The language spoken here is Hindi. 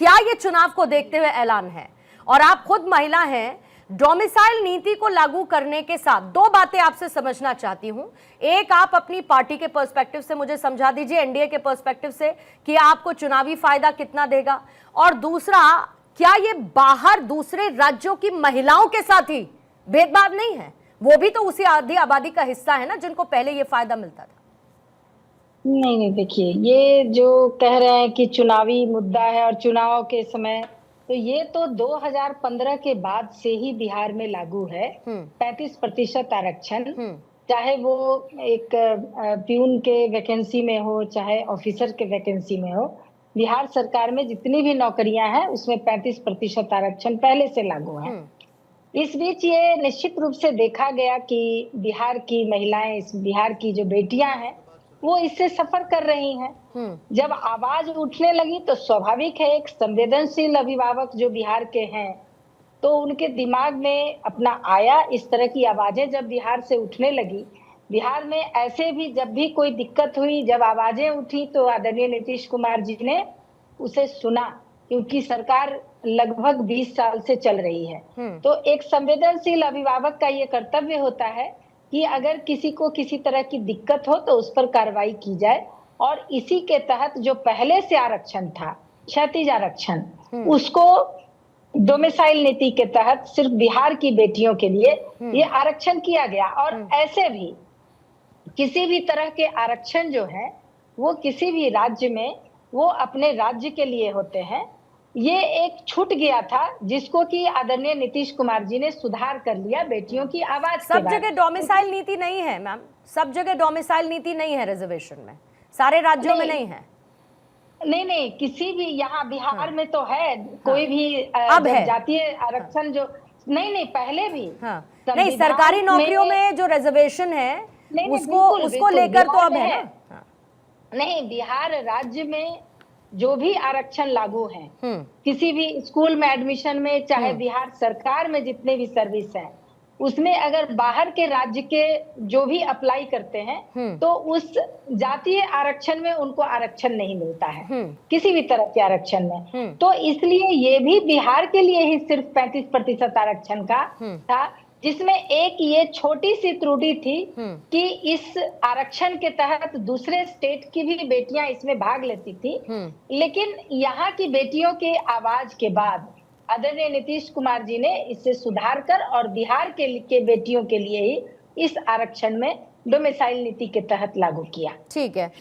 क्या ये चुनाव को देखते हुए ऐलान है? और आप खुद महिला हैं, डोमिसाइल नीति को लागू करने के साथ दो बातें आपसे समझना चाहती हूं। एक, आप अपनी पार्टी के पर्सपेक्टिव से मुझे समझा दीजिए, एनडीए के पर्सपेक्टिव से, कि आपको चुनावी फायदा कितना देगा। और दूसरा, क्या ये बाहर दूसरे राज्यों की महिलाओं के साथ ही भेदभाव नहीं है? वो भी तो उसी आधी आबादी का हिस्सा है ना, जिनको पहले ये फायदा मिलता था। नहीं, देखिए, ये जो कह रहे हैं कि चुनावी मुद्दा है और चुनाव के समय, तो ये तो 2015 के बाद से ही बिहार में लागू है। 35% आरक्षण, चाहे वो एक प्यून के वैकेंसी में हो, चाहे ऑफिसर के वैकेंसी में हो। बिहार सरकार में जितनी भी नौकरियां हैं उसमें 35% आरक्षण पहले से लागू है। इस बीच ये निश्चित रूप से देखा गया कि बिहार की महिलाएं, इस बिहार की जो बेटियां हैं, वो इससे सफर कर रही हैं। जब आवाज उठने लगी तो स्वाभाविक है, एक संवेदनशील अभिभावक जो बिहार के हैं, तो उनके दिमाग में अपना आया, इस तरह की आवाजें जब बिहार से उठने लगी। बिहार में ऐसे भी जब भी कोई दिक्कत हुई, जब आवाजें उठी, तो आदरणीय नीतीश कुमार जी ने उसे सुना, क्योंकि सरकार लगभग 20 साल से चल रही है। तो एक संवेदनशील अभिभावक का ये कर्तव्य होता है कि अगर किसी को किसी तरह की दिक्कत हो तो उस पर कार्रवाई की जाए। और इसी के तहत जो पहले से आरक्षण था, क्षैतिज आरक्षण, उसको डोमिसाइल नीति के तहत सिर्फ बिहार की बेटियों के लिए ये आरक्षण किया गया। और ऐसे भी किसी भी तरह के आरक्षण जो है वो किसी भी राज्य में वो अपने राज्य के लिए होते हैं। ये एक छूट गया था, जिसको कि आदरणीय नीतीश कुमार जी ने सुधार कर लिया बेटियों की आवाज के बाद। सब जगह डोमिसाइल नीति नहीं है मैम, सब जगह डोमिसाइल नीति नहीं है रिजर्वेशन में, सारे राज्यों में नहीं है। नहीं, किसी भी, यहाँ बिहार में तो है। कोई भी अब है जातीय आरक्षण जो नहीं, पहले भी नहीं, सरकारी नौकरियों में जो रिजर्वेशन है उसको लेकर तो अब है ना। नहीं, बिहार राज्य में जो भी आरक्षण लागू है, किसी भी स्कूल में एडमिशन में, चाहे बिहार सरकार में जितने भी सर्विस है, उसमें अगर बाहर के राज्य के जो भी अप्लाई करते हैं तो उस जातीय आरक्षण में उनको आरक्षण नहीं मिलता है, किसी भी तरह के आरक्षण में। तो इसलिए ये भी बिहार के लिए ही सिर्फ 35% आरक्षण का था, जिसमें एक ये छोटी सी त्रुटि थी कि इस आरक्षण के तहत दूसरे स्टेट की भी बेटियां इसमें भाग लेती थी। लेकिन यहाँ की बेटियों के आवाज के बाद आदरणीय नीतीश कुमार जी ने इससे सुधार कर और बिहार के बेटियों के लिए ही इस आरक्षण में डोमिसाइल नीति के तहत लागू किया। ठीक है।